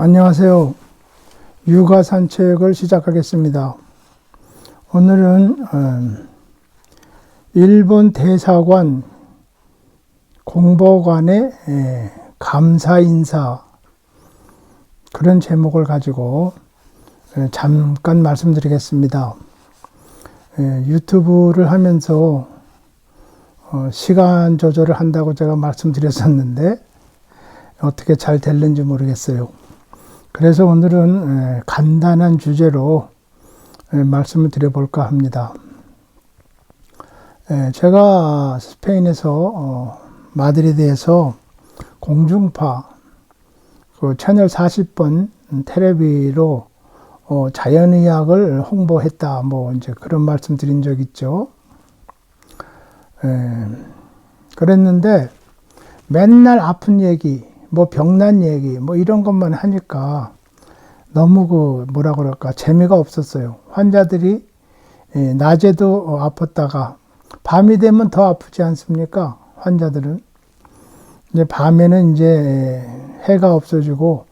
안녕하세요. 육아 산책을 시작하겠습니다. 오늘은 일본 대사관 공보관의 감사 인사, 그런 제목을 가지고 잠깐 말씀드리겠습니다. 유튜브를 하면서 시간 조절을 한다고 제가 말씀드렸었는데 어떻게 잘 됐는지 모르겠어요. 그래서 오늘은 간단한 주제로 말씀을 드려볼까 합니다. 제가 스페인에서 마드리드에서 공중파 그 채널 40번 텔레비로 자연의학을 홍보했다, 이제 그런 말씀 드린 적 있죠. 그랬는데 맨날 아픈 얘기, 병난 얘기, 이런 것만 하니까 너무 뭐라 그럴까, 재미가 없었어요. 환자들이 낮에도 아팠다가 밤이 되면 더 아프지 않습니까? 환자들은. 이제 밤에는 이제 해가 없어지고,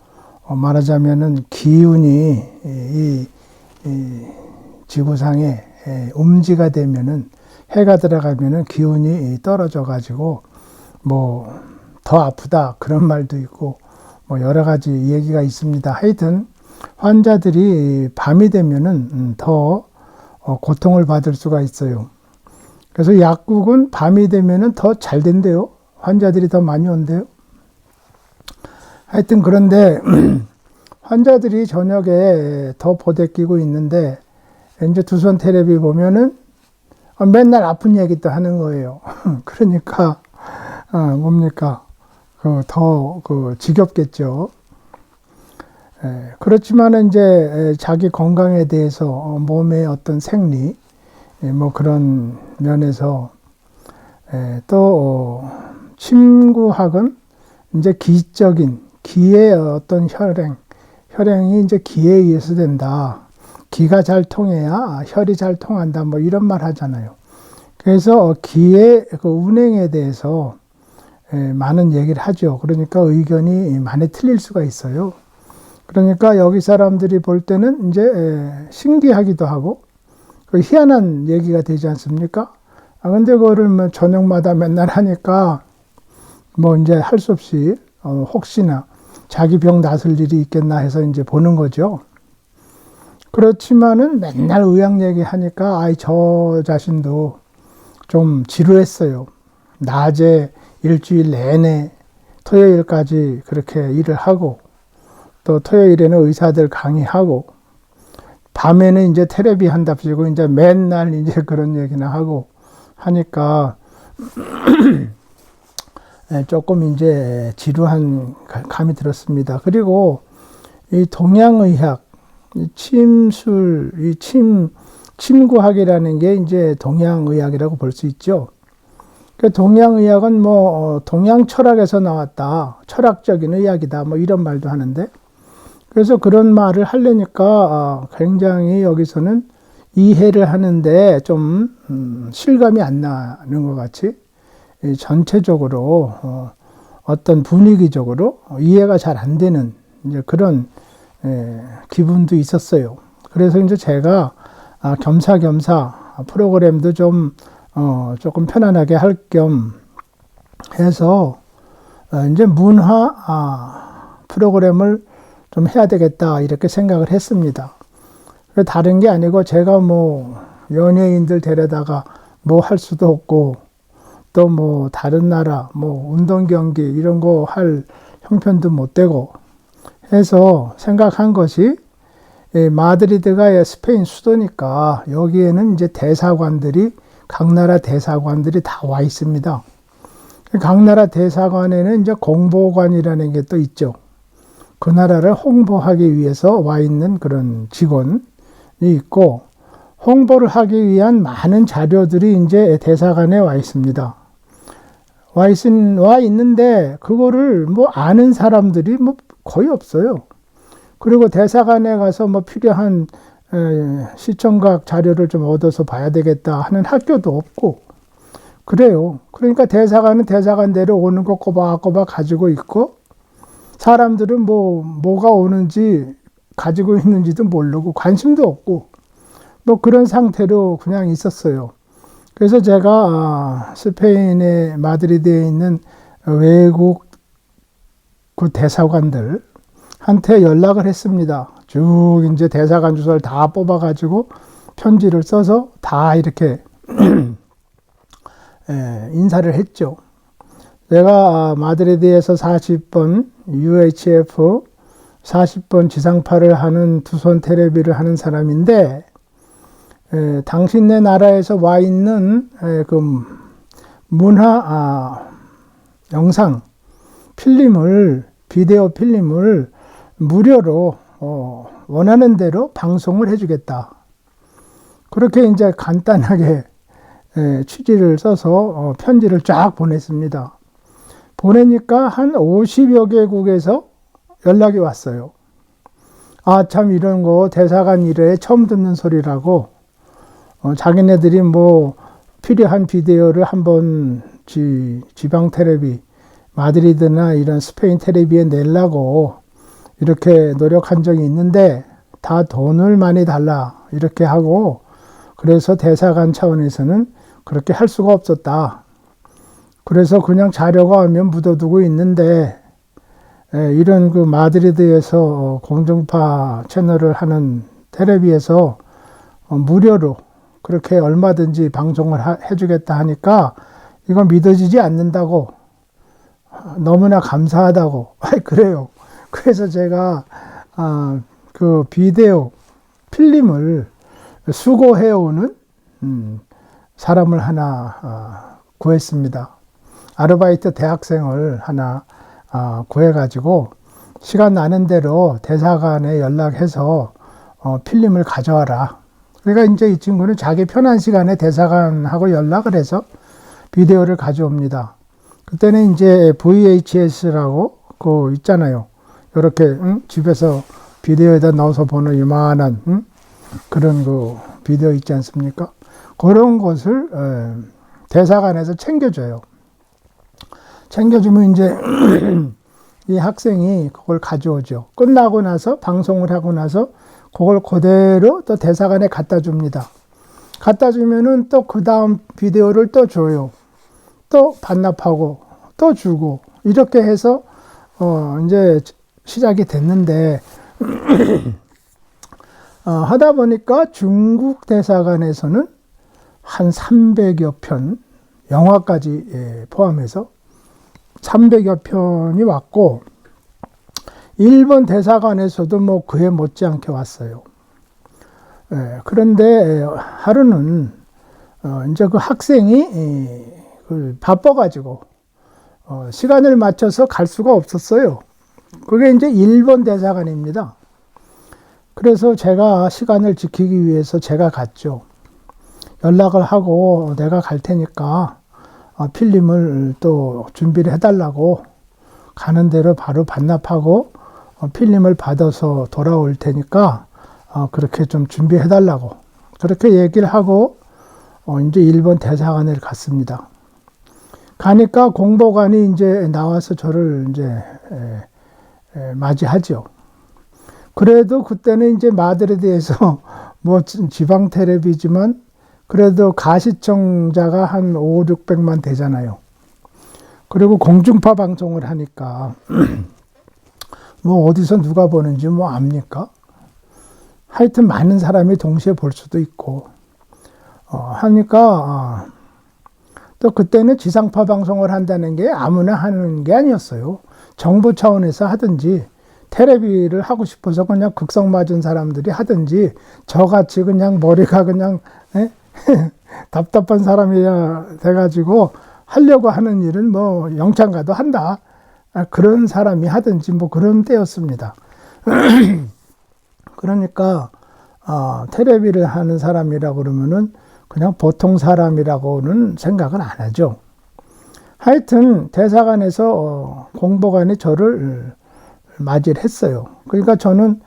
말하자면은 기운이 이 지구상에 음지가 되면은, 해가 들어가면은 기운이 떨어져 가지고 더 아프다, 그런 말도 있고 여러 가지 얘기가 있습니다. 하여튼 환자들이 밤이 되면은 더 고통을 받을 수가 있어요. 그래서 약국은 밤이 되면은 더 잘 된대요. 환자들이 더 많이 온대요. 하여튼 그런데 환자들이 저녁에 더 보대끼고 있는데, 이제 두선 텔레비 보면은 맨날 아픈 얘기 또 하는 거예요. 그러니까 뭡니까? 더 지겹겠죠. 그렇지만 이제 자기 건강에 대해서 몸의 어떤 생리, 그런 면에서 또 침구학은 이제 기적인 기의 어떤 혈행이 이제 기에 의해서 된다. 기가 잘 통해야 혈이 잘 통한다. 이런 말 하잖아요. 그래서 기의 그 운행에 대해서 많은 얘기를 하죠. 그러니까 의견이 많이 틀릴 수가 있어요. 그러니까 여기 사람들이 볼 때는 이제 신기하기도 하고 희한한 얘기가 되지 않습니까? 근데 그거를 저녁마다 맨날 하니까 이제 할 수 없이 혹시나 자기 병 낫을 일이 있겠나 해서 이제 보는 거죠. 그렇지만은 맨날 의학 얘기 하니까 저 자신도 좀 지루했어요. 낮에 일주일 내내 토요일까지 그렇게 일을 하고, 또 토요일에는 의사들 강의하고, 밤에는 이제 텔레비 한답시고 이제 맨날 이제 그런 얘기나 하고 하니까 조금 이제 지루한 감이 들었습니다. 그리고 이 동양의학, 이 침구학이라는 게 이제 동양의학이라고 볼 수 있죠. 그 동양의학은 동양 철학에서 나왔다, 철학적인 의학이다, 이런 말도 하는데, 그래서 그런 말을 하려니까 굉장히 여기서는 이해를 하는데 좀 실감이 안 나는 것 같이 전체적으로 어떤 분위기적으로 이해가 잘 안 되는 이제 그런 기분도 있었어요. 그래서 이제 제가 겸사겸사 프로그램도 조금 편안하게 할 겸 해서 이제 문화 프로그램을 좀 해야 되겠다, 이렇게 생각을 했습니다. 다른 게 아니고 제가 연예인들 데려다가 할 수도 없고, 또 다른 나라 운동 경기 이런 거 할 형편도 못 되고 해서 생각한 것이, 마드리드가 스페인 수도니까 여기에는 이제 각 나라 대사관들이 다 와 있습니다. 각 나라 대사관에는 이제 공보관이라는 게 또 있죠. 그 나라를 홍보하기 위해서 와 있는 그런 직원이 있고, 홍보를 하기 위한 많은 자료들이 이제 대사관에 와 있습니다. 와 있는데 그거를 아는 사람들이 거의 없어요. 그리고 대사관에 가서 필요한 시청각 자료를 좀 얻어서 봐야 되겠다 하는 학교도 없고 그래요. 그러니까 대사관은 대사관대로 오는 거 꼬박꼬박 가지고 있고, 사람들은 뭐가 오는지 가지고 있는지도 모르고 관심도 없고 뭐 그런 상태로 그냥 있었어요. 그래서 제가 스페인의 마드리드에 있는 외국 그 대사관들한테 연락을 했습니다. 쭉 이제 대사관 주소를 다 뽑아가지고 편지를 써서 다 이렇게 인사를 했죠. 제가 마드리드에서 40번 UHF 40번 지상파를 하는 두손 텔레비를 하는 사람인데 당신네 나라에서 와 있는 그 문화 영상 필름을 비디오 필름을 무료로 원하는 대로 방송을 해주겠다. 그렇게 이제 간단하게 취지를 써서 편지를 쫙 보냈습니다. 보내니까 한 50여 개국에서 연락이 왔어요. 아, 참 이런 거 대사관 일에 처음 듣는 소리라고 자기네들이 뭐 필요한 비디오를 한번 지방 텔레비 마드리드나 이런 스페인 텔레비에 내려고 이렇게 노력한 적이 있는데 다 돈을 많이 달라 이렇게 하고 그래서 대사관 차원에서는 그렇게 할 수가 없었다. 그래서 그냥 자료가 오면 묻어두고 있는데 이런 그 마드리드에서 공중파 채널을 하는 텔레비에서 무료로 그렇게 얼마든지 방송을 해주겠다 하니까 이건 믿어지지 않는다고 너무나 감사하다고 그래요. 그래서 제가 그 비디오 필름을 수거해오는 사람을 하나 구했습니다. 아르바이트 대학생을 하나 구해가지고 시간 나는 대로 대사관에 연락해서 필름을 가져와라. 그러니까 이제 이 친구는 자기 편한 시간에 대사관하고 연락을 해서 비디오를 가져옵니다. 그때는 이제 VHS라고 그 있잖아요. 이렇게 집에서 비디오에다 넣어서 보는 이만한 그런 그 비디오 있지 않습니까? 그런 것을 대사관에서 챙겨줘요. 챙겨주면 이제 이 학생이 그걸 가져오죠. 끝나고 나서 방송을 하고 나서 그걸 그대로 또 대사관에 갖다 줍니다. 갖다 주면은 또 그 다음 비디오를 또 줘요. 또 반납하고 또 주고 이렇게 해서 이제 시작이 됐는데 하다 보니까 중국 대사관에서는 한 300여 편 영화까지 포함해서 300여 편이 왔고 일본 대사관에서도 뭐 그에 못지않게 왔어요. 그런데 하루는 이제 그 학생이 바빠가지고 시간을 맞춰서 갈 수가 없었어요. 그게 이제 일본 대사관입니다. 그래서 제가 시간을 지키기 위해서 제가 갔죠. 연락을 하고 내가 갈 테니까 필름을 또 준비를 해달라고 가는 대로 바로 반납하고 필름을 받아서 돌아올 테니까 그렇게 좀 준비해달라고 그렇게 얘기를 하고 이제 일본 대사관에 갔습니다. 가니까 공보관이 이제 나와서 저를 이제 맞이하죠. 그래도 그때는 이제 마드리드에서 뭐 지방 텔레비지만 그래도 가시청자가 한 5, 600만 되잖아요. 그리고 공중파 방송을 하니까 뭐 어디서 누가 보는지 뭐 압니까? 하여튼 많은 사람이 동시에 볼 수도 있고 하니까 또 그때는 지상파 방송을 한다는 게 아무나 하는 게 아니었어요. 정부 차원에서 하든지 텔레비를 하고 싶어서 그냥 극성 맞은 사람들이 하든지 저같이 그냥 머리가 그냥 답답한 사람이 돼가지고 하려고 하는 일은 뭐 영창가도 한다. 그런 사람이 하든지 뭐 그런 때였습니다. 그러니까 텔레비를 하는 사람이라고 그러면은 그냥 보통 사람이라고는 생각은 안 하죠. 하여튼 대사관에서 공보관이 저를 맞이를 했어요. 그러니까 저는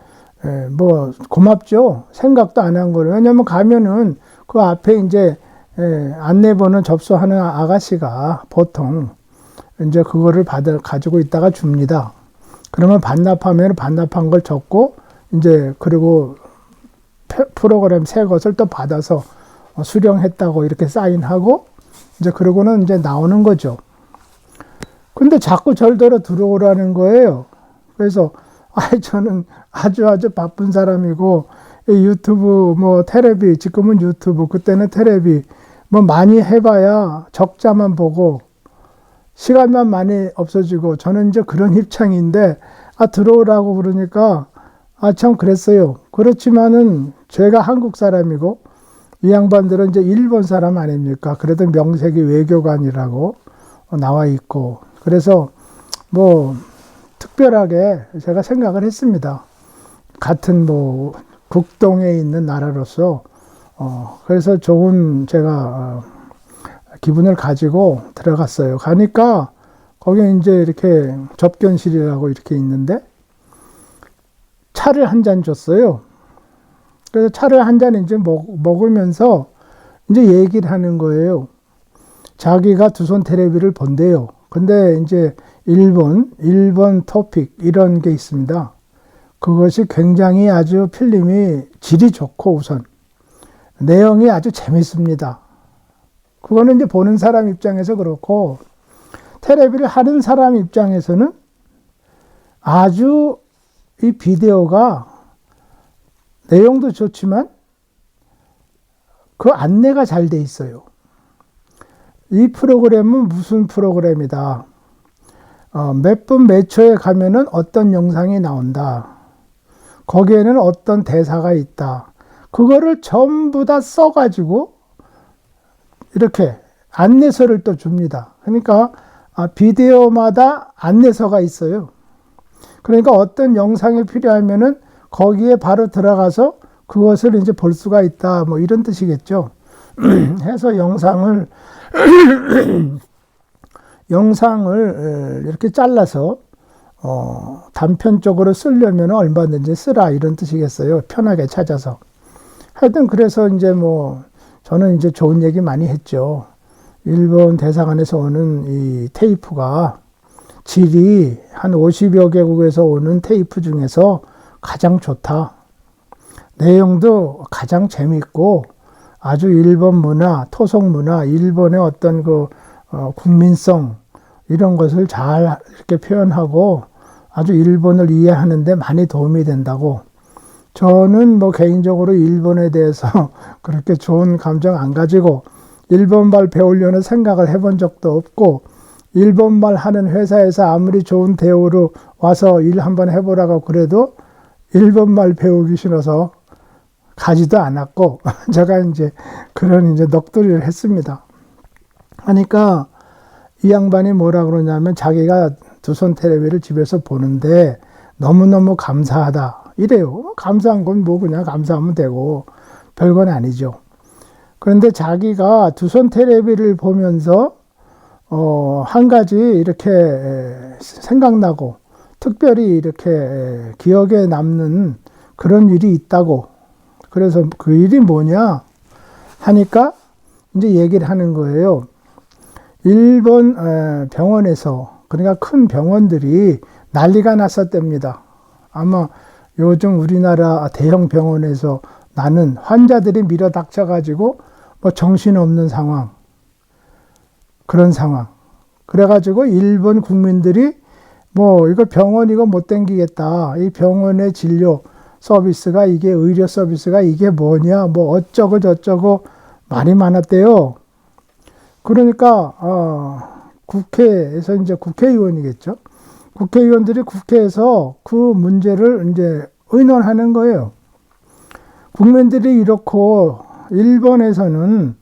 뭐 고맙죠. 생각도 안 한 거예요. 왜냐면 가면은 그 앞에 이제 안내번호 접수하는 아가씨가 보통 이제 그거를 가지고 있다가 줍니다. 그러면 반납하면 반납한 걸 적고 이제 그리고 프로그램 새 것을 또 받아서 수령했다고 이렇게 사인하고 이제 그러고는 이제 나오는 거죠. 근데 자꾸 절대로 들어오라는 거예요. 그래서 저는 아주 바쁜 사람이고 유튜브 뭐 테레비, 지금은 유튜브, 그때는 테레비 뭐 많이 해봐야 적자만 보고 시간만 많이 없어지고 저는 이제 그런 입장인데 들어오라고 그러니까 참 그랬어요. 그렇지만은 제가 한국 사람이고 이 양반들은 이제 일본 사람 아닙니까? 그래도 명색이 외교관이라고 나와 있고 그래서 뭐 특별하게 제가 생각을 했습니다. 같은 뭐 국동에 있는 나라로서 그래서 좋은 제가 기분을 가지고 들어갔어요. 가니까 거기 이제 이렇게 접견실이라고 이렇게 있는데 차를 한 잔 줬어요. 그래서 차를 한 잔 이제 먹으면서 이제 얘기를 하는 거예요. 자기가 두손 테레비를 본대요. 근데 이제 일본 토픽 이런 게 있습니다. 그것이 굉장히 아주 필름이 질이 좋고 우선 내용이 아주 재밌습니다. 그거는 이제 보는 사람 입장에서 그렇고 테레비를 하는 사람 입장에서는 아주 이 비디오가 내용도 좋지만 그 안내가 잘 돼 있어요. 이 프로그램은 무슨 프로그램이다. 몇 분 몇 초에 가면은 어떤 영상이 나온다. 거기에는 어떤 대사가 있다. 그거를 전부 다 써가지고 이렇게 안내서를 또 줍니다. 그러니까 비디오마다 안내서가 있어요. 그러니까 어떤 영상이 필요하면은 거기에 바로 들어가서 그것을 이제 볼 수가 있다. 뭐 이런 뜻이겠죠. 해서 영상을 이렇게 잘라서 단편적으로 쓰려면 얼마든지 쓰라 이런 뜻이겠어요. 편하게 찾아서. 하여튼 그래서 이제 뭐 저는 이제 좋은 얘기 많이 했죠. 일본 대사관에서 오는 이 테이프가 질이 한 50여 개국에서 오는 테이프 중에서 가장 좋다. 내용도 가장 재밌고 아주 일본 문화, 토속 문화, 일본의 어떤 국민성 이런 것을 잘 이렇게 표현하고 아주 일본을 이해하는 데 많이 도움이 된다고. 저는 뭐 개인적으로 일본에 대해서 그렇게 좋은 감정 안 가지고 일본말 배우려는 생각을 해본 적도 없고 일본말 하는 회사에서 아무리 좋은 대우로 와서 일 한번 해보라고 그래도 일본말 배우기 싫어서 가지도 않았고 제가 이제 그런 이제 넋두리를 했습니다. 하니까 이 양반이 뭐라 그러냐면 자기가 두손 테레비를 집에서 보는데 너무너무 감사하다 이래요. 감사한 건 뭐 그냥 감사하면 되고 별건 아니죠. 그런데 자기가 두손 테레비를 보면서 한 가지 이렇게 생각나고 특별히 이렇게 기억에 남는 그런 일이 있다고. 그래서 그 일이 뭐냐 하니까 이제 얘기를 하는 거예요. 일본 병원에서 그러니까 큰 병원들이 난리가 났었답니다. 아마 요즘 우리나라 대형 병원에서 나는 환자들이 밀어닥쳐가지고 뭐 정신없는 상황 그런 상황. 그래가지고 일본 국민들이 뭐 이거 병원 이거 못 땡기겠다. 이 병원의 진료 서비스가 이게 의료 서비스가 이게 뭐냐 뭐 어쩌고 저쩌고 말이 많았대요. 그러니까 국회에서 이제 국회의원이겠죠. 국회의원들이 국회에서 그 문제를 이제 의논하는 거예요. 국민들이 이렇고 일본에서는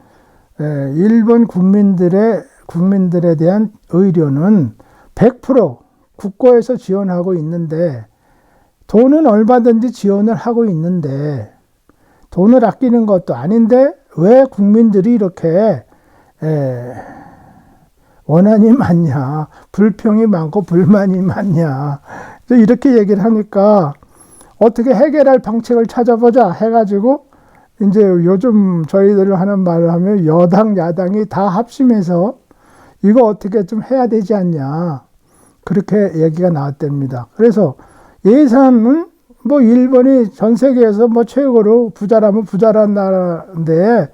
일본 국민들에 대한 의료는 100% 국고에서 지원하고 있는데 돈은 얼마든지 지원을 하고 있는데 돈을 아끼는 것도 아닌데 왜 국민들이 이렇게 원한이 많냐, 불평이 많고 불만이 많냐 이렇게 얘기를 하니까 어떻게 해결할 방책을 찾아보자 해가지고 이제 요즘 저희들 하는 말을 하면 여당 야당이 다 합심해서 이거 어떻게 좀 해야 되지 않냐 그렇게 얘기가 나왔답니다. 그래서 예산은 뭐 일본이 전 세계에서 뭐 최고로 부자라면 부자란 나라인데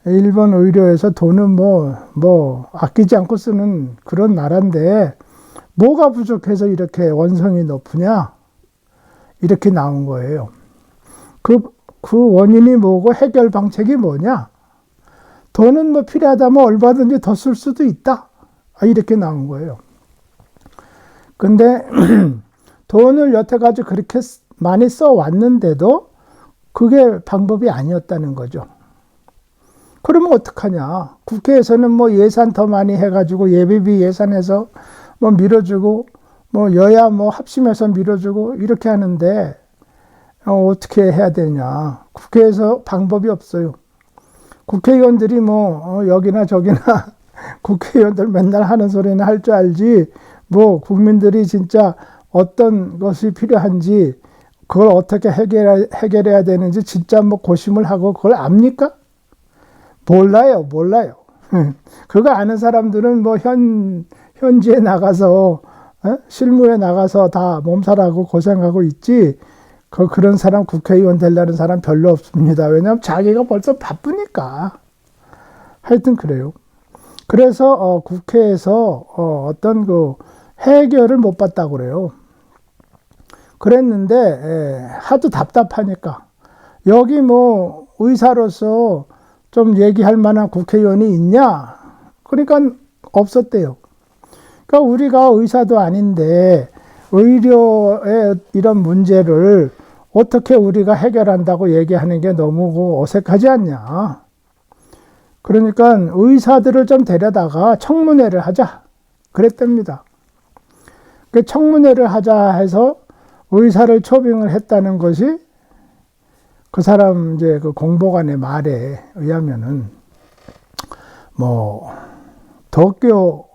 일본 의료에서 돈은 뭐 아끼지 않고 쓰는 그런 나라인데 뭐가 부족해서 이렇게 원성이 높으냐? 이렇게 나온 거예요. 그 원인이 뭐고 해결 방책이 뭐냐? 돈은 뭐 필요하다면 얼마든지 더 쓸 수도 있다. 이렇게 나온 거예요. 근데 돈을 여태까지 그렇게 많이 써왔는데도 그게 방법이 아니었다는 거죠. 그러면 어떡하냐? 국회에서는 뭐 예산 더 많이 해가지고 예비비 예산에서 뭐 밀어주고 뭐 여야 뭐 합심해서 밀어주고 이렇게 하는데 어떻게 해야 되냐? 국회에서 방법이 없어요. 국회의원들이 뭐 여기나 저기나 국회의원들 맨날 하는 소리는 할 줄 알지 뭐 국민들이 진짜 어떤 것이 필요한지 그걸 어떻게 해결해야 되는지 진짜 뭐 고심을 하고 그걸 압니까? 몰라요. 그거 아는 사람들은 뭐 현지에 나가서 실무에 나가서 다 몸살하고 고생하고 있지 그런 사람 국회의원 되려는 사람 별로 없습니다. 왜냐하면 자기가 벌써 바쁘니까. 하여튼 그래요. 그래서 국회에서 어떤 그 해결을 못 봤다고 그래요. 그랬는데 하도 답답하니까 여기 뭐 의사로서 좀 얘기할 만한 국회의원이 있냐? 그러니까 없었대요. 그러니까 우리가 의사도 아닌데 의료의 이런 문제를 어떻게 우리가 해결한다고 얘기하는 게 너무 어색하지 않냐? 그러니까 의사들을 좀 데려다가 청문회를 하자. 그랬답니다. 그 청문회를 하자 해서 의사를 초빙을 했다는 것이 그 사람 이제 그 공보관의 말에 의하면은 뭐 도쿄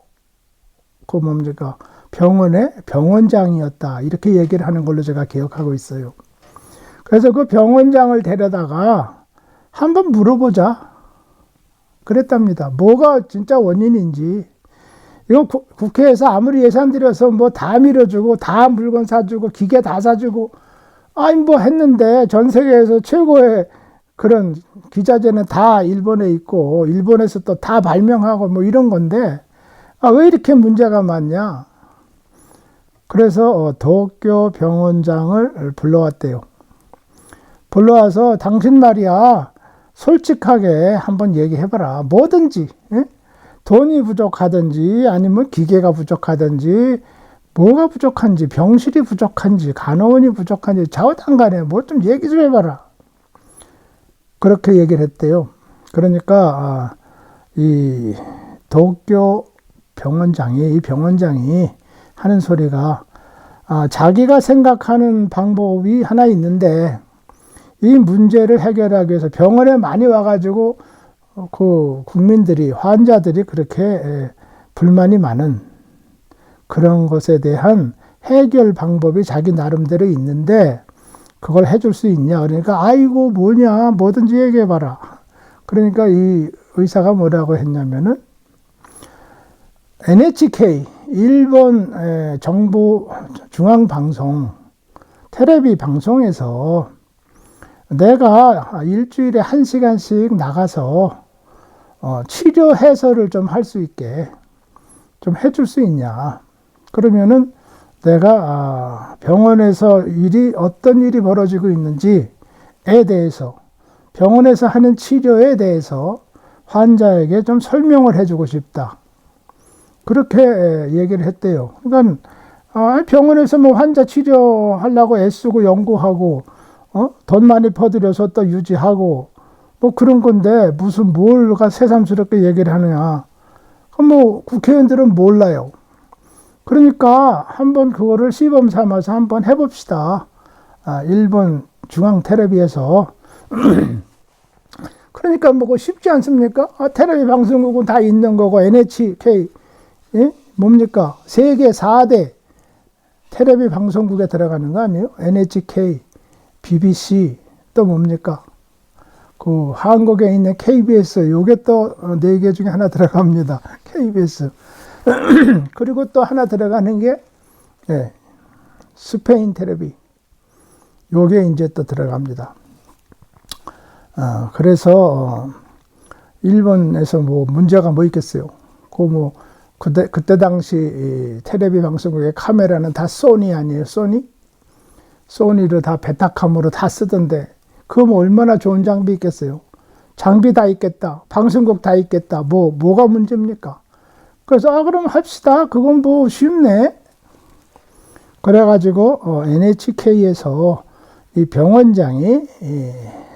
그 뭡니까 병원의 병원장이었다 이렇게 얘기를 하는 걸로 제가 기억하고 있어요. 그래서 그 병원장을 데려다가 한번 물어보자 그랬답니다. 뭐가 진짜 원인인지. 이거 국회에서 아무리 예산 들여서 뭐 다 밀어주고 다 물건 사주고 기계 다 사주고 아니 뭐 했는데 전 세계에서 최고의 그런 기자재는 다 일본에 있고 일본에서 또 다 발명하고 뭐 이런 건데 왜 이렇게 문제가 많냐? 그래서 도쿄 병원장을 불러왔대요. 불러와서 당신 말이야 솔직하게 한번 얘기해봐라. 뭐든지 돈이 부족하든지 아니면 기계가 부족하든지 뭐가 부족한지 병실이 부족한지 간호원이 부족한지 좌우당간에 뭐 좀 얘기 좀 해봐라. 그렇게 얘기를 했대요. 그러니까 이 도쿄 병원장이 하는 소리가 자기가 생각하는 방법이 하나 있는데 이 문제를 해결하기 위해서 병원에 많이 와가지고 그 국민들이 환자들이 그렇게 불만이 많은 그런 것에 대한 해결 방법이 자기 나름대로 있는데 그걸 해줄 수 있냐? 그러니까 아이고 뭐냐 뭐든지 얘기해봐라. 그러니까 이 의사가 뭐라고 했냐면은 NHK 일본 정부 중앙방송 텔레비 방송에서 내가 일주일에 1시간씩 나가서 치료 해설을 좀 할 수 있게 좀 해줄 수 있냐. 그러면은 내가 병원에서 어떤 일이 벌어지고 있는지에 대해서 병원에서 하는 치료에 대해서 환자에게 좀 설명을 해주고 싶다. 그렇게 얘기를 했대요. 그러니까 병원에서 뭐 환자 치료하려고 애쓰고 연구하고 돈 많이 퍼들여서 또 유지하고 뭐 그런 건데 무슨 뭘가 새삼스럽게 얘기를 하느냐. 그럼 뭐 국회의원들은 몰라요. 그러니까 한번 그거를 시범 삼아서 한번 해봅시다. 일본 중앙 텔레비에서. 그러니까 뭐 쉽지 않습니까? 텔레비 방송국은 다 있는 거고 NHK 뭡니까? 세계 4대 텔레비 방송국에 들어가는 거 아니에요? NHK, BBC 또 뭡니까? 그 한국에 있는 KBS 요게 또 4개 중에 하나 들어갑니다. KBS. 그리고 또 하나 들어가는 게 예, 스페인 테레비. 요게 이제 또 들어갑니다. 그래서, 일본에서 뭐 문제가 뭐 있겠어요. 그때 당시 테레비 방송국의 카메라는 다 소니 아니에요, 소니? 소니로 다 베타캄으로 다 쓰던데, 그거 뭐 얼마나 좋은 장비 있겠어요. 장비 다 있겠다. 방송국 다 있겠다. 뭐가 문제입니까? 그래서, 그럼 합시다. 그건 뭐 쉽네. 그래가지고, NHK에서 이 병원장이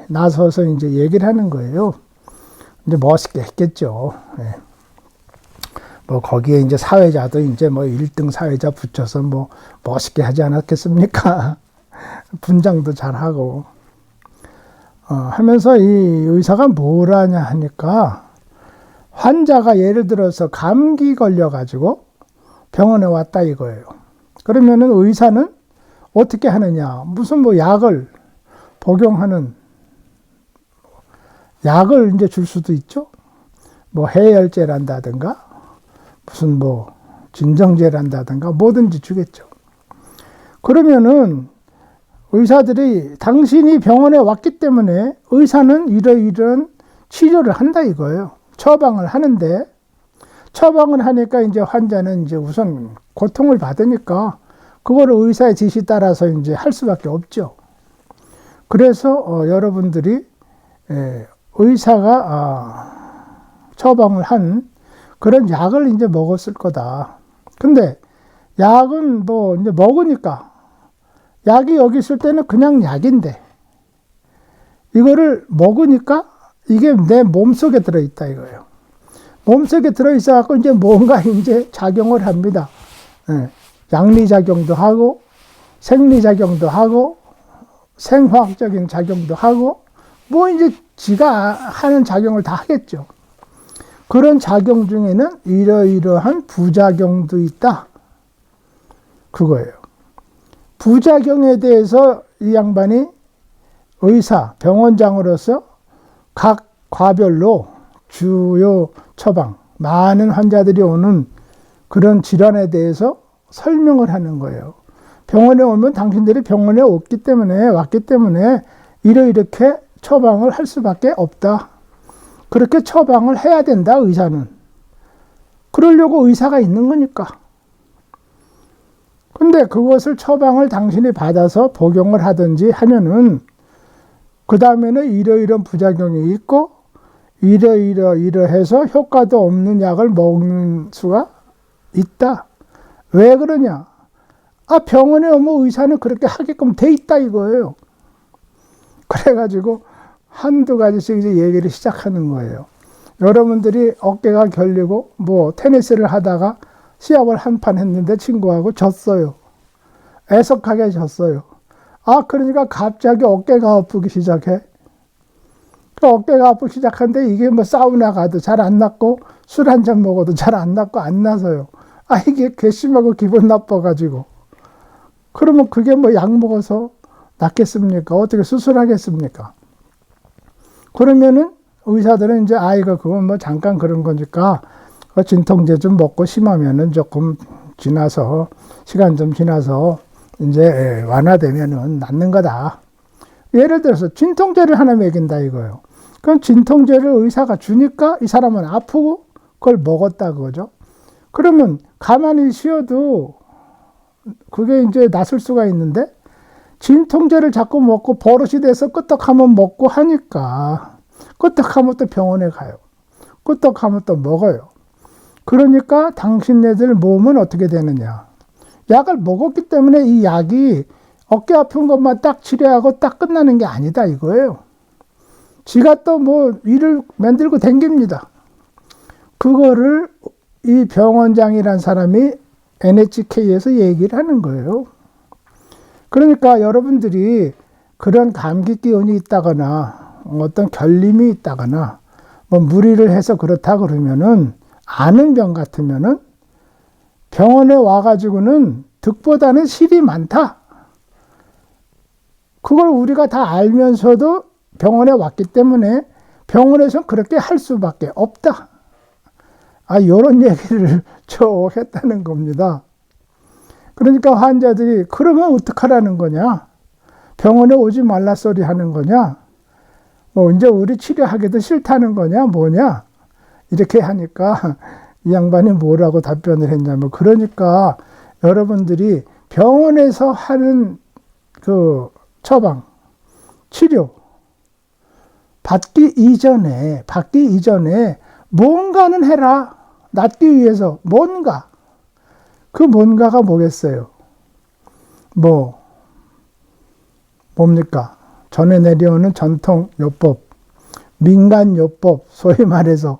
나서서 이제 얘기를 하는 거예요. 이제 멋있게 했겠죠. 예. 뭐 거기에 이제 사회자도 이제 뭐 1등 사회자 붙여서 뭐 멋있게 하지 않았겠습니까? 분장도 잘하고. 하면서 이 의사가 뭘 하냐 하니까 환자가 예를 들어서 감기 걸려가지고 병원에 왔다 이거예요. 그러면은 의사는 어떻게 하느냐. 무슨 뭐 약을 복용하는 약을 이제 줄 수도 있죠. 뭐 해열제란다든가 무슨 뭐 진정제란다든가 뭐든지 주겠죠. 그러면은 의사들이 당신이 병원에 왔기 때문에 의사는 이러이러한 치료를 한다 이거예요. 처방을 하는데 처방을 하니까 이제 환자는 이제 우선 고통을 받으니까 그거를 의사의 지시 따라서 이제 할 수밖에 없죠. 그래서 여러분들이 의사가 처방을 한 그런 약을 이제 먹었을 거다. 근데 약은 뭐 이제 먹으니까 약이 여기 있을 때는 그냥 약인데 이거를 먹으니까 이게 내 몸속에 들어있다 이거예요. 몸속에 들어있어 갖고 이제 뭔가 이제 작용을 합니다. 양리작용도 하고 생리작용도 하고 생화학적인 작용도 하고 뭐 이제 지가 하는 작용을 다 하겠죠. 그런 작용 중에는 이러이러한 부작용도 있다. 그거예요. 부작용에 대해서 이 양반이 의사, 병원장으로서 각 과별로 주요 처방, 많은 환자들이 오는 그런 질환에 대해서 설명을 하는 거예요. 병원에 오면 당신들이 병원에 왔기 때문에 이렇게 처방을 할 수밖에 없다. 그렇게 처방을 해야 된다, 의사는. 그러려고 의사가 있는 거니까. 근데 그것을 처방을 당신이 받아서 복용을 하든지 하면은 그 다음에는 이러이러한 부작용이 있고 이러해서 효과도 없는 약을 먹는 수가 있다. 왜 그러냐? 병원에 오면 의사는 그렇게 하게끔 돼 있다 이거예요. 그래가지고 한두 가지씩 이제 얘기를 시작하는 거예요. 여러분들이 어깨가 결리고 뭐 테니스를 하다가 시합을 한 판 했는데 친구하고 졌어요. 애석하게 졌어요. 그러니까 갑자기 어깨가 아프기 시작해. 어깨가 아프기 시작하는데 이게 뭐 사우나 가도 잘 안 낫고 술 한 잔 먹어도 잘 안 낫고 안 나서요. 이게 괘씸하고 기분 나빠가지고. 그러면 그게 뭐 약 먹어서 낫겠습니까? 어떻게 수술하겠습니까? 그러면은 의사들은 이제 이거 그건 뭐 잠깐 그런 거니까 진통제 좀 먹고 심하면은 조금 지나서 시간 좀 지나서 이제 완화되면은 낫는 거다. 예를 들어서 진통제를 하나 먹인다 이거예요. 그럼 진통제를 의사가 주니까 이 사람은 아프고 그걸 먹었다 그거죠. 그러면 가만히 쉬어도 그게 이제 낫을 수가 있는데 진통제를 자꾸 먹고 버릇이 돼서 끄떡하면 먹고 하니까 끄떡하면 또 병원에 가요. 끄떡하면 또 먹어요. 그러니까 당신네들 몸은 어떻게 되느냐. 약을 먹었기 때문에 이 약이 어깨 아픈 것만 딱 치료하고 딱 끝나는 게 아니다 이거예요. 지가 또 뭐 일을 만들고 댕깁니다. 그거를 이 병원장이란 사람이 NHK에서 얘기를 하는 거예요. 그러니까 여러분들이 그런 감기 기운이 있다거나 어떤 결림이 있다거나 뭐 무리를 해서 그렇다 그러면은 아는 병 같으면은 병원에 와가지고는 득보다는 실이 많다. 그걸 우리가 다 알면서도 병원에 왔기 때문에 병원에서는 그렇게 할 수밖에 없다. 요런 얘기를 저 했다는 겁니다. 그러니까 환자들이 그러면 어떡하라는 거냐? 병원에 오지 말라 소리 하는 거냐? 뭐 이제 우리 치료하기도 싫다는 거냐? 뭐냐? 이렇게 하니까 이 양반이 뭐라고 답변을 했냐면, 그러니까 여러분들이 병원에서 하는 그 처방, 치료 받기 이전에 뭔가는 해라. 낫기 위해서 뭔가. 그 뭔가가 뭐겠어요? 뭡니까? 전에 내려오는 전통 요법, 민간 요법, 소위 말해서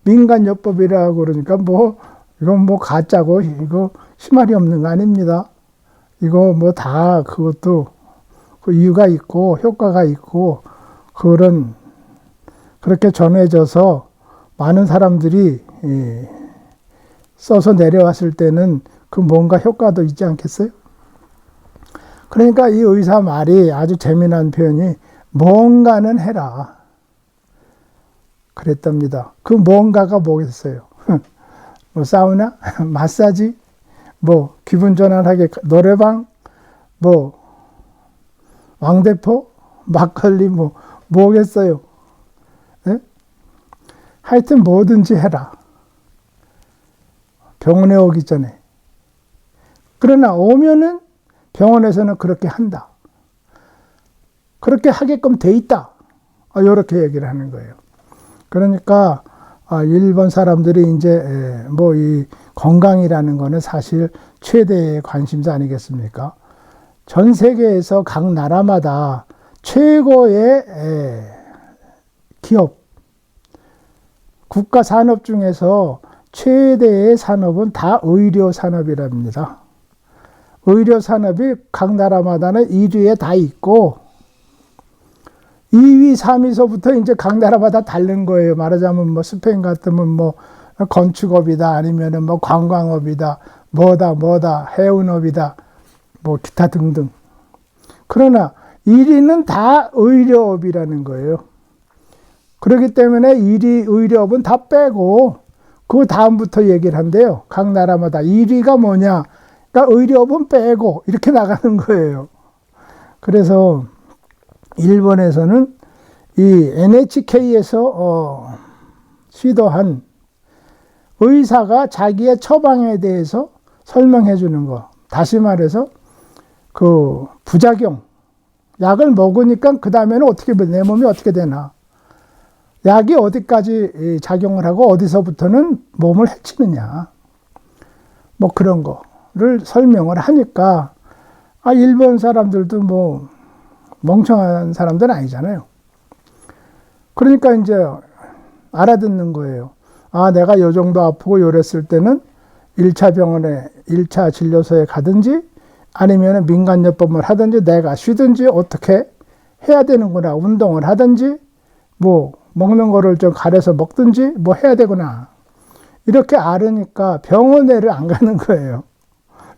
민간 요법이라고 그러니까 이건 가짜고 이거 심할이 없는 거 아닙니다. 이거 다 그것도 그 이유가 있고 효과가 있고 그렇게 전해져서 많은 사람들이 써서 내려왔을 때는 그 뭔가 효과도 있지 않겠어요? 그러니까 이 의사 말이 아주 재미난 표현이 뭔가는 해라 그랬답니다. 그 뭔가가 뭐겠어요? 사우나? 마사지? 기분 전환하게 노래방? 왕대포? 막걸리? 뭐겠어요? 네? 하여튼 뭐든지 해라. 병원에 오기 전에. 그러나 오면은 병원에서는 그렇게 한다. 그렇게 하게끔 돼 있다. 이렇게 얘기를 하는 거예요. 그러니까 일본 사람들이 이제 이 건강이라는 거는 사실 최대의 관심사 아니겠습니까? 전 세계에서 각 나라마다 최고의 기업, 국가 산업 중에서 최대의 산업은 다 의료 산업이랍니다. 의료 산업이 각 나라마다는 1위에 다 있고 2위, 3위서부터 이제 각 나라마다 다른 거예요. 말하자면 스페인 같으면 건축업이다, 아니면은 관광업이다, 뭐다, 해운업이다, 기타 등등. 그러나 1위는 다 의료업이라는 거예요. 그렇기 때문에 1위 의료업은 다 빼고 그 다음부터 얘기를 한대요. 각 나라마다 1위가 뭐냐? 그러니까 의료업은 빼고 이렇게 나가는 거예요. 그래서 일본에서는 이 NHK에서 시도한 의사가 자기의 처방에 대해서 설명해 주는 거. 다시 말해서 그 부작용, 약을 먹으니까 그 다음에는 내 몸이 어떻게 되나, 약이 어디까지 작용을 하고 어디서부터는 몸을 해치느냐, 그런 거를 설명을 하니까 일본 사람들도 멍청한 사람들은 아니잖아요. 그러니까 이제 알아듣는 거예요. 내가 요 정도 아프고 요랬을 때는 1차 병원에 1차 진료소에 가든지 아니면 민간요법을 하든지 내가 쉬든지 어떻게 해야 되는구나. 운동을 하든지 먹는 거를 좀 가려서 먹든지 해야 되구나. 이렇게 알으니까 병원에를 안 가는 거예요.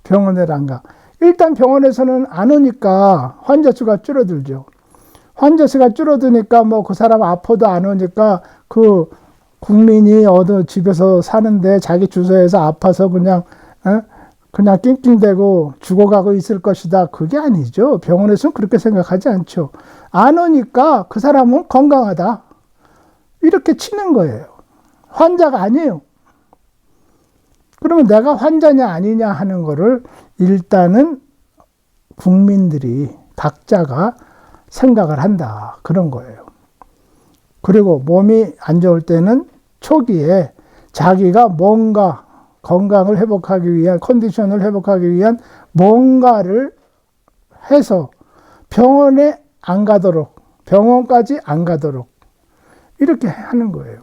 병원에를 안 가. 일단 병원에서는 안 오니까 환자 수가 줄어들죠. 환자 수가 줄어드니까 그 사람 아파도 안 오니까 그 국민이 어느 집에서 사는데 자기 주소에서 아파서 그냥 낑낑대고 죽어가고 있을 것이다. 그게 아니죠. 병원에서는 그렇게 생각하지 않죠. 안 오니까 그 사람은 건강하다. 이렇게 치는 거예요. 환자가 아니에요. 그러면 내가 환자냐 아니냐 하는 거를 일단은 국민들이 각자가 생각을 한다. 그런 거예요. 그리고 몸이 안 좋을 때는 초기에 자기가 뭔가 건강을 회복하기 위한, 컨디션을 회복하기 위한 뭔가를 해서 병원에 안 가도록, 병원까지 안 가도록 이렇게 하는 거예요.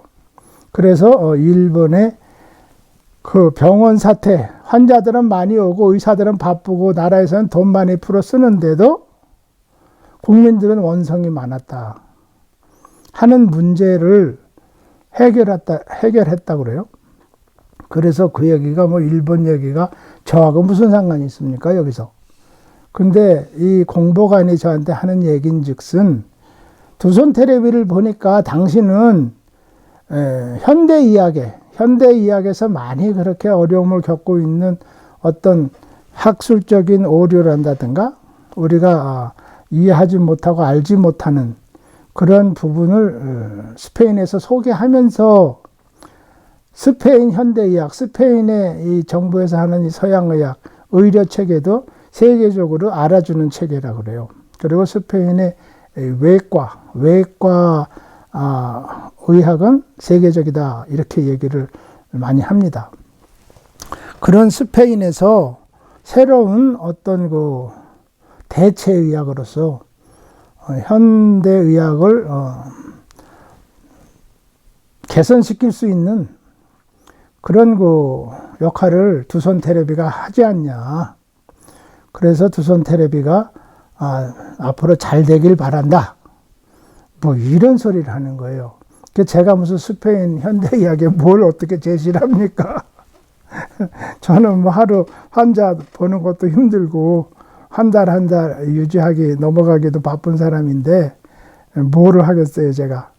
그래서 일본의 그 병원 사태, 환자들은 많이 오고 의사들은 바쁘고 나라에서는 돈 많이 풀어 쓰는데도 국민들은 원성이 많았다 하는 문제를 해결했다 그래요. 그래서 그 얘기가 일본 얘기가 저하고 무슨 상관이 있습니까, 여기서. 근데 이 공보관이 저한테 하는 얘기인 즉슨, 두손 텔레비를 보니까 당신은 현대 의학에서 많이 그렇게 어려움을 겪고 있는 어떤 학술적인 오류란다든가 우리가 이해하지 못하고 알지 못하는 그런 부분을 스페인에서 소개하면서 스페인 현대의학, 스페인의 이 정부에서 하는 이 서양의학, 의료 체계도 세계적으로 알아주는 체계라고 그래요. 그리고 스페인의 외과 의학은 세계적이다 이렇게 얘기를 많이 합니다. 그런 스페인에서 새로운 어떤 그 대체의학으로서 현대의학을 개선시킬 수 있는 그런 그 역할을 두손 테레비가 하지 않냐. 그래서 두손 테레비가 앞으로 잘 되길 바란다. 뭐 이런 소리를 하는 거예요. 제가 무슨 스페인 현대의학에 뭘 어떻게 제시를 합니까? 저는 뭐 하루 환자 보는 것도 힘들고 한 달 유지하기 넘어가기도 바쁜 사람인데 뭐를 하겠어요 제가.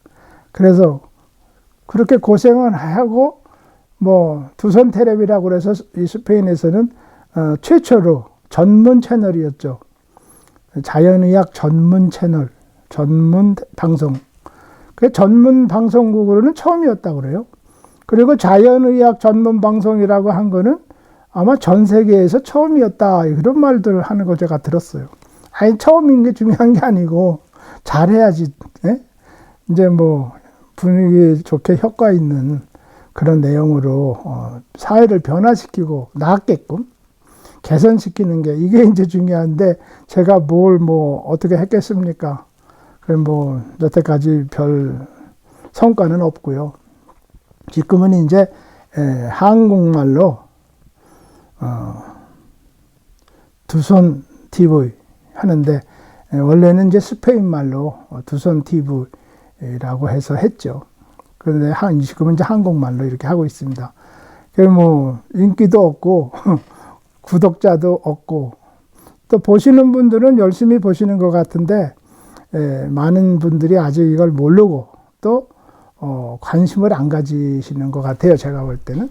그래서 그렇게 고생을 하고 뭐 두손 테레비라고 그래서 이 스페인에서는 최초로 전문 채널이었죠. 자연의학 전문 채널, 전문 방송. 그 전문 방송국으로는 처음이었다고 그래요. 그리고 자연의학 전문 방송이라고 한 거는 아마 전 세계에서 처음이었다. 그런 말들을 하는 거 제가 들었어요. 아니, 처음인 게 중요한 게 아니고, 잘해야지. 예? 이제 뭐, 분위기 좋게 효과 있는 그런 내용으로, 사회를 변화시키고, 나았게끔 개선시키는 게, 이게 이제 중요한데, 제가 뭘 뭐, 어떻게 했겠습니까? 그럼 뭐, 여태까지 별 성과는 없고요. 지금은 이제, 한국말로, 두손 TV 하는데, 원래는 이제 스페인 말로 두손 TV라고 해서 했죠. 그런데 지금은 이제 한국말로 이렇게 하고 있습니다. 그 뭐, 인기도 없고, 구독자도 없고, 또 보시는 분들은 열심히 보시는 것 같은데, 많은 분들이 아직 이걸 모르고, 또, 관심을 안 가지시는 것 같아요. 제가 볼 때는.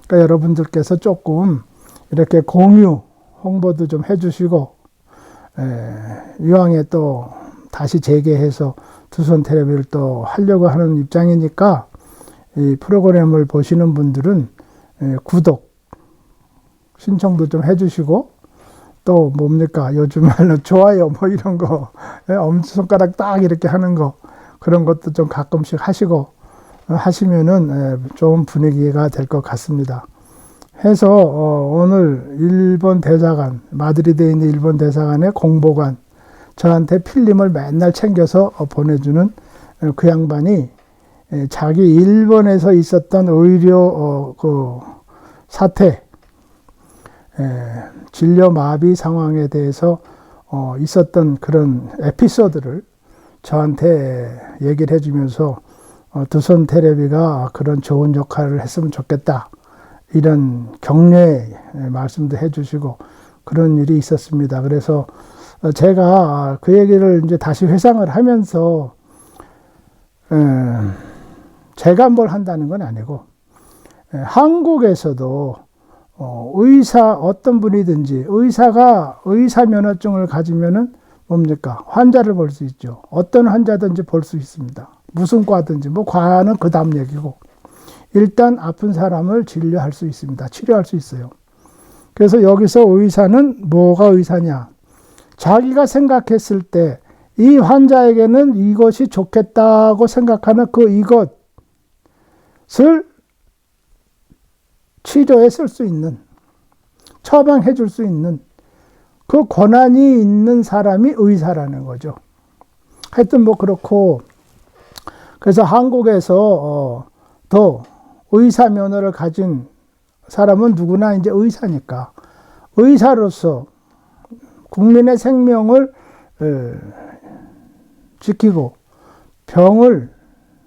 그러니까 여러분들께서 조금, 이렇게 공유, 홍보도 좀 해주시고, 이왕에 또 다시 재개해서 두손 테레비를 또 하려고 하는 입장이니까, 이 프로그램을 보시는 분들은 구독, 신청도 좀 해주시고, 또 뭡니까? 요즘 말로 좋아요, 뭐 이런 거, 엄지손가락 딱 이렇게 하는 거, 그런 것도 좀 가끔씩 하시면은 좋은 분위기가 될 것 같습니다. 해서 오늘 일본 대사관, 마드리드에 있는 일본 대사관의 공보관, 저한테 필름을 맨날 챙겨서 보내주는 그 양반이 자기 일본에서 있었던 의료 그 사태, 진료 마비 상황에 대해서 있었던 그런 에피소드를 저한테 얘기를 해주면서 두손 테레비가 그런 좋은 역할을 했으면 좋겠다. 이런 격려의 말씀도 해주시고 그런 일이 있었습니다. 그래서 제가 그 얘기를 이제 다시 회상을 하면서 제가 뭘 한다는 건 아니고 한국에서도 의사 어떤 분이든지 의사가 의사 면허증을 가지면은 뭡니까? 환자를 볼 수 있죠. 어떤 환자든지 볼 수 있습니다. 무슨 과든지 뭐 과는 그 다음 얘기고 일단 아픈 사람을 진료할 수 있습니다. 치료할 수 있어요. 그래서 여기서 의사는 뭐가 의사냐? 자기가 생각했을 때 이 환자에게는 이것이 좋겠다고 생각하는 그 이것을 치료에 쓸 수 있는, 처방해 줄 수 있는 그 권한이 있는 사람이 의사라는 거죠. 하여튼 뭐 그렇고, 그래서 한국에서 더 의사 면허를 가진 사람은 누구나 이제 의사니까 의사로서 국민의 생명을 지키고 병을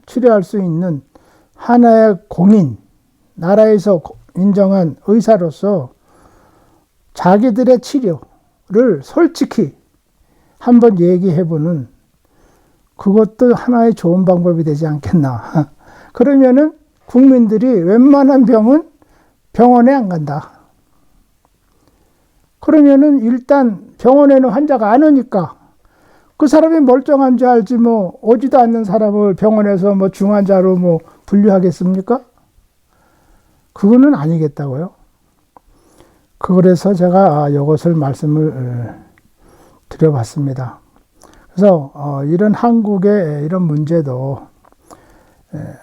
치료할 수 있는 하나의 공인, 나라에서 인정한 의사로서 자기들의 치료를 솔직히 한번 얘기해보는 그것도 하나의 좋은 방법이 되지 않겠나. 그러면은 국민들이 웬만한 병은 병원에 안 간다. 그러면은 일단 병원에는 환자가 안 오니까 그 사람이 멀쩡한 줄 알지 뭐 오지도 않는 사람을 병원에서 뭐 중환자로 뭐 분류하겠습니까? 그거는 아니겠다고요. 그래서 제가 이것을 말씀을 드려봤습니다. 그래서 이런 한국의 이런 문제도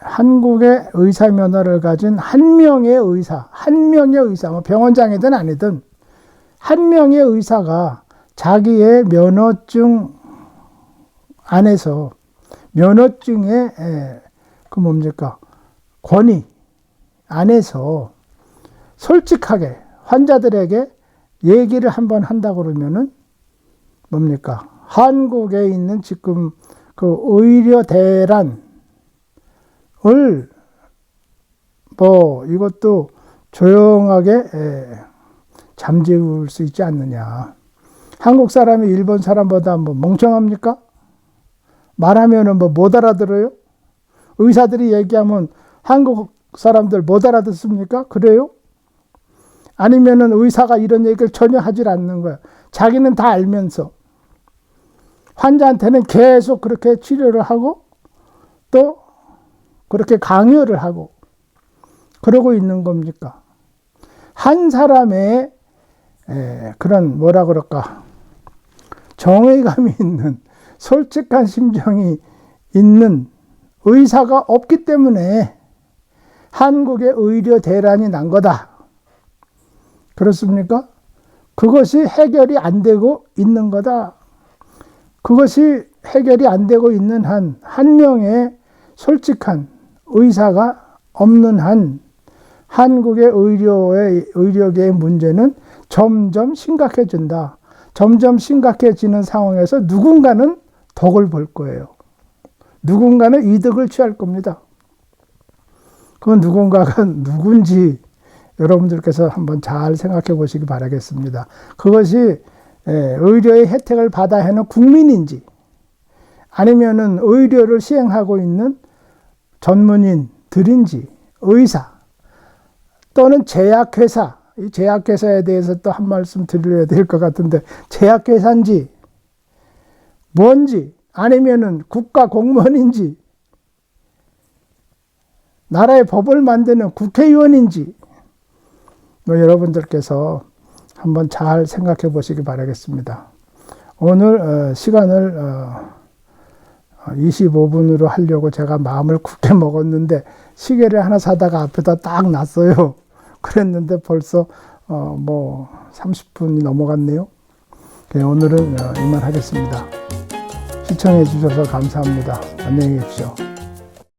한국의 의사 면허를 가진 한 명의 의사, 뭐 병원장이든 아니든 한 명의 의사가 자기의 면허증 안에서 면허증의 그 뭡니까 권위 안에서 솔직하게 환자들에게 얘기를 한번 한다 그러면은 뭡니까 한국에 있는 지금 그 의료 대란을 뭐 이것도 조용하게 잠재울 수 있지 않느냐. 한국 사람이 일본 사람보다 뭐 멍청합니까? 말하면은 뭐 못 알아들어요? 의사들이 얘기하면 한국 사람들 못 알아듣습니까? 그래요? 아니면은 의사가 이런 얘기를 전혀 하질 않는 거야. 자기는 다 알면서 환자한테는 계속 그렇게 치료를 하고 또 그렇게 강요를 하고 그러고 있는 겁니까? 한 사람의 그런 뭐라 그럴까 정의감이 있는 솔직한 심정이 있는 의사가 없기 때문에 한국의 의료 대란이 난 거다. 그렇습니까? 그것이 해결이 안 되고 있는 거다. 그것이 해결이 안 되고 있는 한 명의 솔직한 의사가 없는 한 한국의 의료계의 문제는 점점 심각해진다. 점점 심각해지는 상황에서 누군가는 덕을 볼 거예요. 누군가는 이득을 취할 겁니다. 그 누군가가 누군지 여러분들께서 한번 잘 생각해 보시기 바라겠습니다. 그것이 의료의 혜택을 받아야 하는 국민인지 아니면은 의료를 시행하고 있는 전문인들인지 의사 또는 제약회사, 이 제약회사에 대해서 또 한 말씀 드려야 될 것 같은데 제약회사인지 뭔지 아니면은 국가 공무원인지 나라의 법을 만드는 국회의원인지 뭐 여러분들께서 한번 잘 생각해 보시기 바라겠습니다. 오늘 시간을 25분으로 하려고 제가 마음을 굳게 먹었는데 시계를 하나 사다가 앞에다 딱 놨어요. 그랬는데 벌써 뭐 30분이 넘어갔네요. 오늘은 이만 하겠습니다. 시청해 주셔서 감사합니다. 안녕히 계십시오.